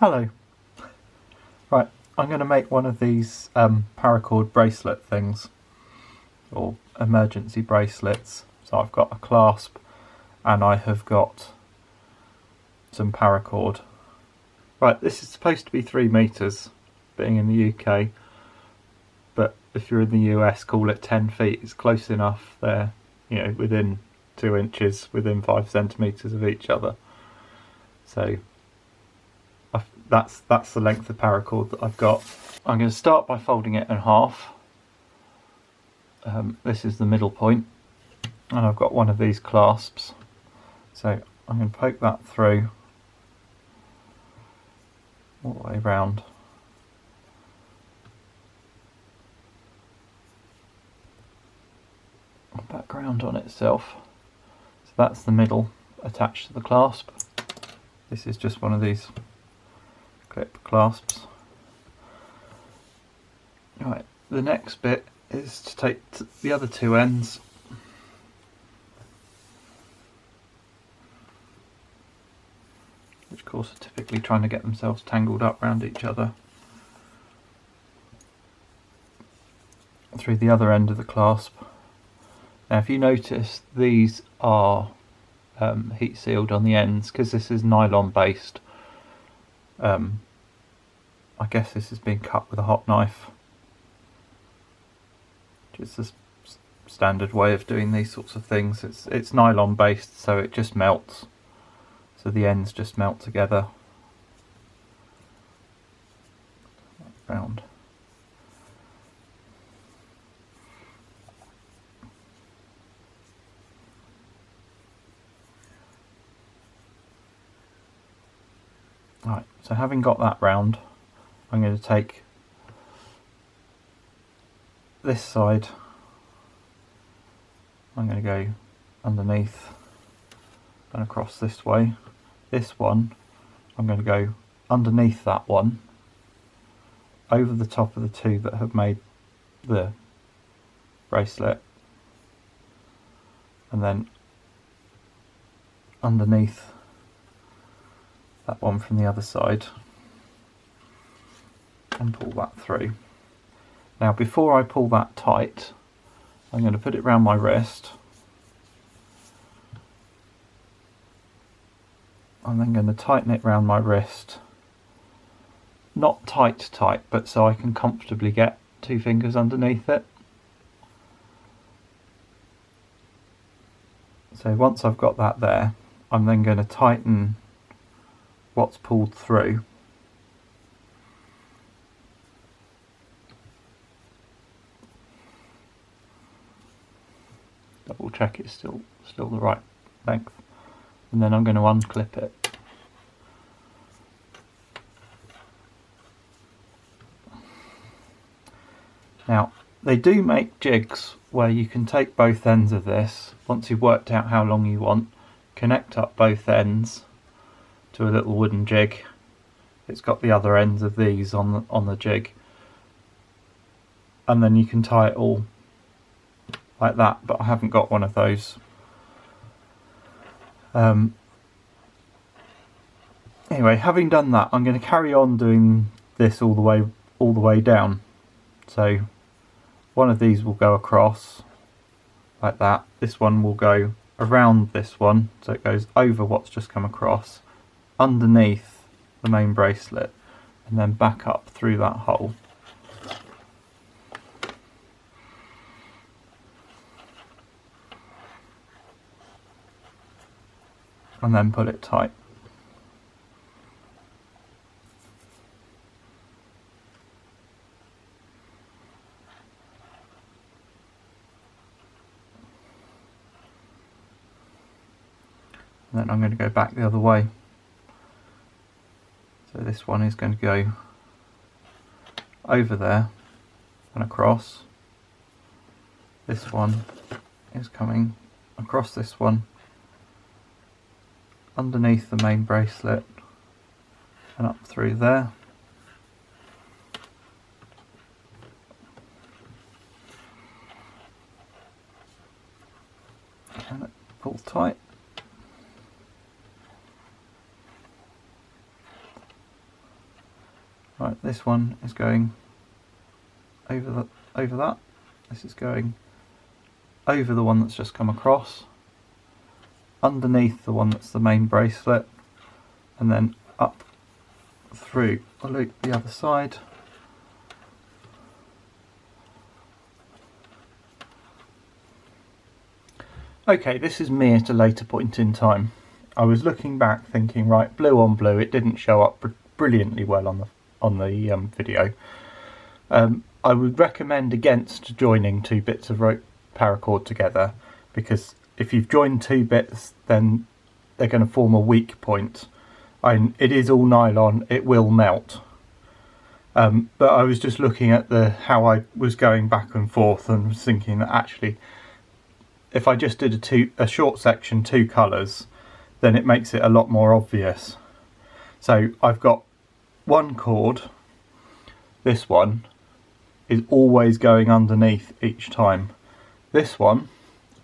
Hello. Right, I'm going to make one of these paracord bracelet things, or emergency bracelets. So I've got a clasp and I have got some paracord. Right, this is supposed to be 3 meters, being in the UK, but if you're in the US, call it 10 feet. It's close enough. They're, within 2 inches, within 5 centimeters of each other. So that's the length of paracord that I've got. I'm going to start by folding it in half. This is the middle point, and I've got one of these clasps, so I'm going to poke that through all the way round. Background on itself, so that's the middle attached to the clasp. This is just one of these clip clasps. Right, the next bit is to take the other 2 ends which of course are typically trying to get themselves tangled up around each other, through the other end of the clasp. Now if you notice, these are heat sealed on the ends because this is nylon based. I guess this has been cut with a hot knife, which is the standard way of doing these sorts of things. It's nylon based, so it just melts, so the ends just melt together. Round. Right, so having got that round, I'm going to take this side, I'm going to go underneath and across this way. This one, I'm going to go underneath that one, over the top of the 2 that have made the bracelet, and then underneath that one from the other side, and pull that through. Now before I pull that tight, I'm going to put it around my wrist. I'm then going to tighten it around my wrist. Not tight, but so I can comfortably get 2 fingers underneath it. So once I've got that there, I'm then going to tighten what's pulled through. Double check it's still the right length, and then I'm going to unclip it. Now they do make jigs where you can take both ends of this, once you've worked out how long you want, connect up both ends to a little wooden jig. It's got the other ends of these on the jig, and then you can tie it all like that, but I haven't got one of those. Anyway, having done that, I'm going to carry on doing this all the way down. So one of these will go across like that. This one will go around this one, so it goes over what's just come across, underneath the main bracelet, and then back up through that hole. And then pull it tight. And then I'm going to go back the other way. So this one is going to go over there and across. This one is coming across this one, underneath the main bracelet, and up through there. And it pulls tight. Right, this one is going over that. This is going over the one that's just come across, underneath the one that's the main bracelet, and then up through the loop the other side. Okay, this is me at a later point in time. I was looking back thinking, right, blue on blue, it didn't show up brilliantly well on the video. I would recommend against joining two bits of rope paracord together, because if you've joined two bits then they're going to form a weak point. It is all nylon, it will melt. But I was just looking at how I was going back and forth and was thinking that actually if I just did a short section, two colours, then it makes it a lot more obvious. So I've got one cord, this one is always going underneath each time. This one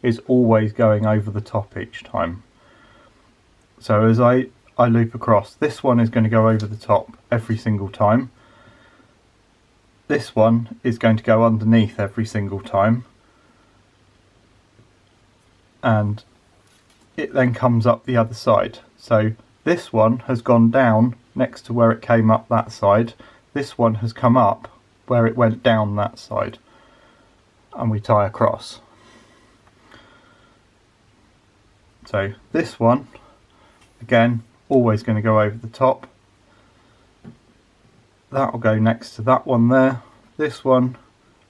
is always going over the top each time. So as I loop across, this one is going to go over the top every single time. This one is going to go underneath every single time. And it then comes up the other side. So this one has gone down next to where it came up that side. This one has come up where it went down that side. And we tie across. So this one, again, always going to go over the top. That will go next to that one there. This one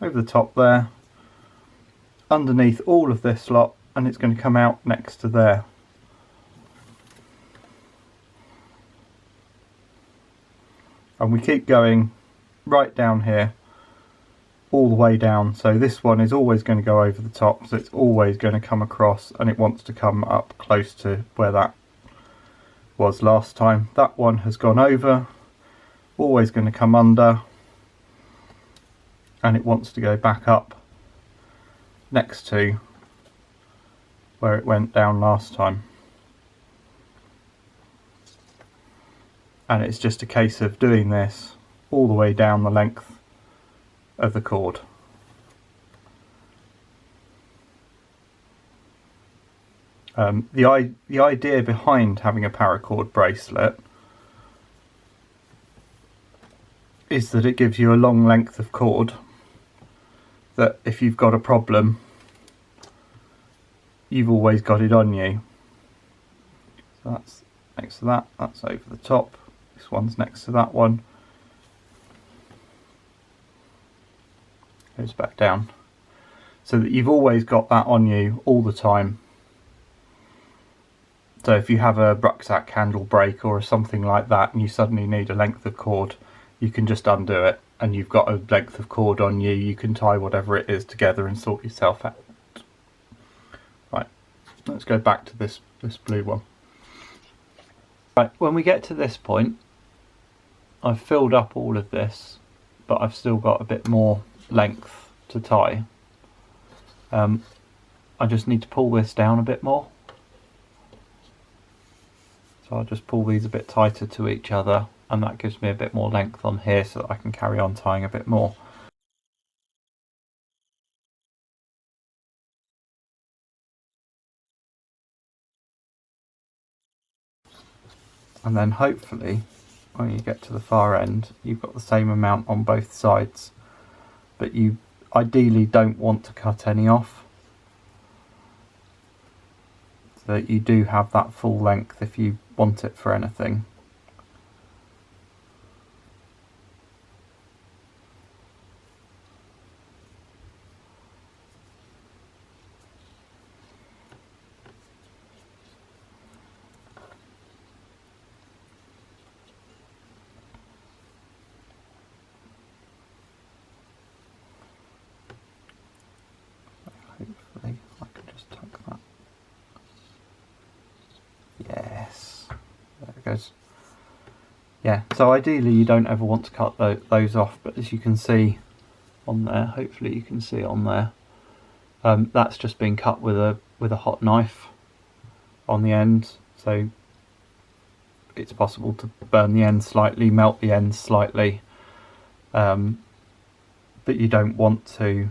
over the top there. Underneath all of this lot, and it's going to come out next to there. And we keep going right down here, all the way down. So this one is always going to go over the top, so it's always going to come across, and it wants to come up close to where that was last time. That one has gone over, always going to come under, and it wants to go back up next to where it went down last time. And it's just a case of doing this all the way down the length of the cord. The idea behind having a paracord bracelet is that it gives you a long length of cord that if you've got a problem, you've always got it on you. So that's next to that, that's over the top, this one's next to that one, goes back down, so that you've always got that on you all the time. So if you have a rucksack handle break or something like that and you suddenly need a length of cord, you can just undo it and you've got a length of cord on you. You can tie whatever it is together and sort yourself out. Right, let's go back to this blue one. Right, when we get to this point, I've filled up all of this, but I've still got a bit more length to tie. I just need to pull this down a bit more. So I'll just pull these a bit tighter to each other, and that gives me a bit more length on here so that I can carry on tying a bit more. And then hopefully when you get to the far end you've got the same amount on both sides, but you ideally don't want to cut any off, so that you do have that full length if you want it for anything. Hopefully I can just tuck that. Yes, there it goes. Yeah, so ideally you don't ever want to cut those off, but as you can see on there, hopefully you can see on there, that's just been cut with a hot knife on the end, so it's possible to burn the end slightly, melt the ends slightly, but you don't want to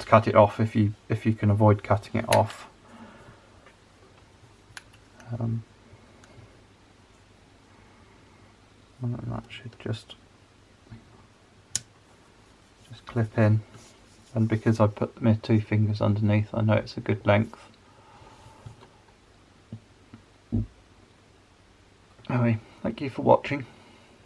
cut it off if you can avoid cutting it off. And that should just clip in, and because I put my 2 fingers underneath, I know it's a good length. Anyway, thank you for watching.